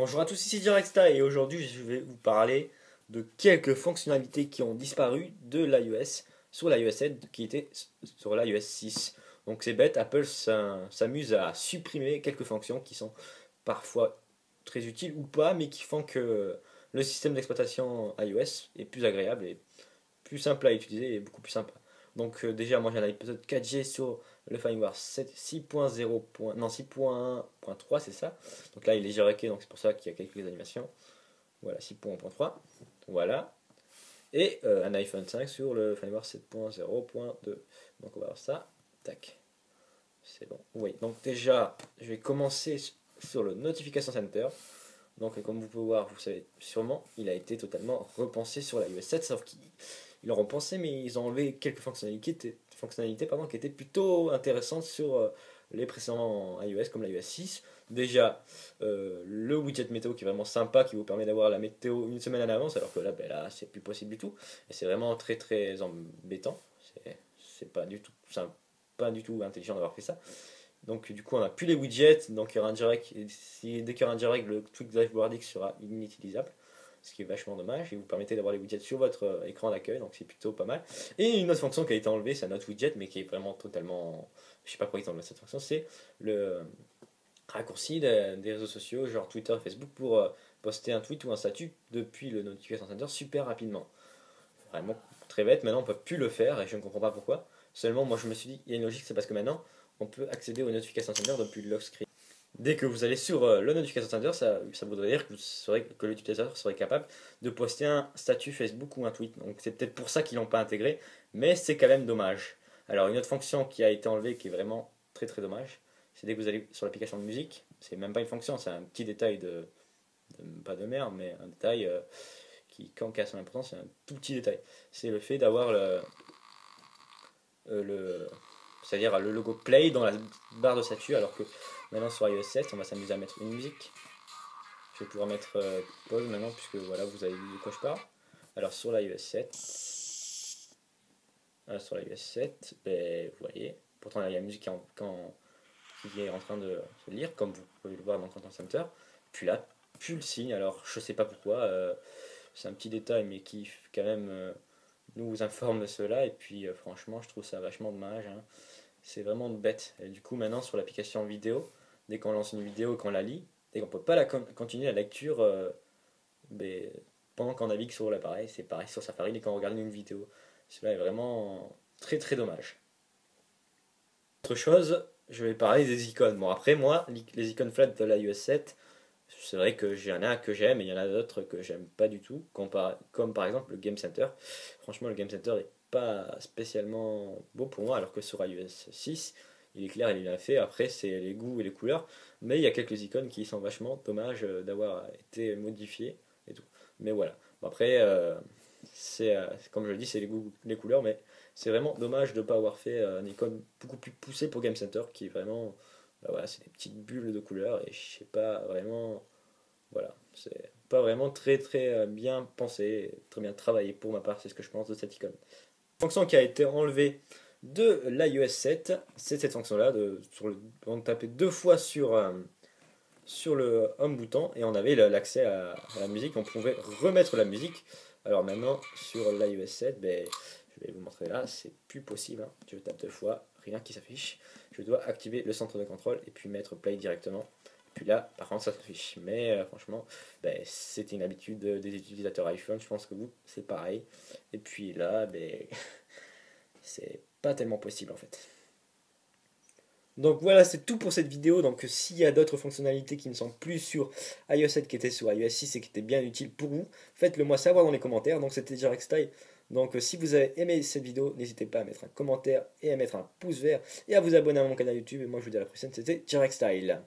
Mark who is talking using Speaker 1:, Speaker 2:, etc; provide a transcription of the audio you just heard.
Speaker 1: Bonjour à tous, ici Directa et aujourd'hui je vais vous parler de quelques fonctionnalités qui ont disparu de l'iOS sur l'iOS 7 qui était sur l'iOS 6. Donc c'est bête, Apple s'amuse à supprimer quelques fonctions qui sont parfois très utiles ou pas, mais qui font que le système d'exploitation iOS est plus agréable et plus simple à utiliser et beaucoup plus sympa. Donc déjà moi j'ai un épisode 4G sur le firmware 6.0. Non 6.1.3 c'est ça. Donc là il est géré, donc c'est pour ça qu'il y a quelques animations. Voilà 6.1.3. Voilà. Et un iPhone 5 sur le firmware 7.0.2. Donc on va voir ça. Tac. C'est bon. Oui. Donc déjà je vais commencer sur le Notification Center. Donc comme vous pouvez voir, vous savez sûrement, il a été totalement repensé sur l'iOS 7, sauf qu'ils l'ont repensé, mais ils ont enlevé quelques fonctionnalités qui étaient plutôt intéressantes sur les précédents iOS, comme l'iOS 6. Déjà, le widget météo qui est vraiment sympa, qui vous permet d'avoir la météo une semaine en avance, alors que là, c'est plus possible du tout. Et c'est vraiment très très embêtant. C'est pas du tout, pas du tout intelligent d'avoir fait ça. Donc du coup on n'a plus les widgets, donc il y aura un direct, et dès qu'il y aura un direct, le Quick Drive Boarding sera inutilisable, ce qui est vachement dommage, et vous permettez d'avoir les widgets sur votre écran d'accueil, donc c'est plutôt pas mal. Et une autre fonction qui a été enlevée, c'est un autre widget, mais qui est vraiment totalement... Je sais pas pourquoi ils ont enlevé cette fonction, c'est le raccourci des réseaux sociaux, genre Twitter et Facebook, pour poster un tweet ou un statut depuis le Notification Center super rapidement. Vraiment très bête, maintenant on peut plus le faire, et je ne comprends pas pourquoi. Seulement moi je me suis dit, il y a une logique, c'est parce que maintenant on peut accéder aux Notification Center depuis le lock screen. Dès que vous allez sur le Notification Center, ça voudrait dire que l'utilisateur serait capable de poster un statut Facebook ou un tweet. Donc c'est peut-être pour ça qu'ils l'ont pas intégré, mais c'est quand même dommage. Alors une autre fonction qui a été enlevée qui est vraiment très très dommage, c'est dès que vous allez sur l'application de musique, c'est même pas une fonction, c'est un petit détail pas de merde, mais un détail qui, quand il a son importance, c'est un tout petit détail. C'est le fait d'avoir le c'est-à-dire le logo play dans la barre de statut, alors que maintenant sur iOS 7 on va s'amuser à mettre une musique. Je vais pouvoir mettre pause maintenant, puisque voilà, vous avez vu de quoi je parle. Alors sur l'iOS 7, ben, vous voyez, pourtant il y a la musique qui est en train de se lire, comme vous pouvez le voir dans Content Center. Puis là, plus le signe, alors je sais pas pourquoi, c'est un petit détail, mais qui quand même nous informe de cela, et puis franchement je trouve ça vachement dommage, hein. C'est vraiment bête. Et du coup, maintenant, sur l'application vidéo, dès qu'on lance une vidéo et qu'on la lit, dès qu'on ne peut pas continuer la lecture ben, pendant qu'on navigue sur l'appareil, c'est pareil sur Safari dès qu'on regarde une vidéo. Cela est vraiment très très dommage. Autre chose, je vais parler des icônes. Bon, après, moi, les icônes flat de l'iOS 7, c'est vrai que y en a que j'aime et il y en a d'autres que j'aime pas du tout, comme par exemple le Game Center. Franchement, le Game Center est pas spécialement beau pour moi, alors que sur iOS 6, il est clair, il est bien fait. Après, c'est les goûts et les couleurs, mais il y a quelques icônes qui sont vachement dommages d'avoir été modifiées et tout. Mais voilà. Bon, après, comme je le dis, c'est les goûts, les couleurs, mais c'est vraiment dommage de ne pas avoir fait une icône beaucoup plus poussée pour Game Center, qui est vraiment, bah voilà, c'est des petites bulles de couleurs et je sais pas vraiment, voilà, c'est pas vraiment très très bien pensé, très bien travaillé pour ma part, c'est ce que je pense de cette icône. La fonction qui a été enlevée de l'iOS 7, c'est cette fonction-là, on tapait deux fois sur le home bouton et on avait l'accès à la musique, on pouvait remettre la musique. Alors maintenant, sur l'iOS 7, ben, je vais vous montrer là, c'est plus possible, hein. Je tape deux fois, rien qui s'affiche. Je dois activer le centre de contrôle et puis mettre play directement. Puis là, par contre, ça s'affiche. Mais franchement, ben, c'était une habitude des utilisateurs iPhone. Je pense que vous, c'est pareil. Et puis là, ben, c'est pas tellement possible en fait. Donc voilà, c'est tout pour cette vidéo. Donc s'il y a d'autres fonctionnalités qui ne sont plus sur iOS 7 qui étaient sur iOS 6 et qui étaient bien utiles pour vous, faites-le moi savoir dans les commentaires. Donc c'était Jarek Style. Donc si vous avez aimé cette vidéo, n'hésitez pas à mettre un commentaire et à mettre un pouce vert et à vous abonner à mon canal YouTube. Et moi je vous dis à la prochaine, c'était Jarek Style.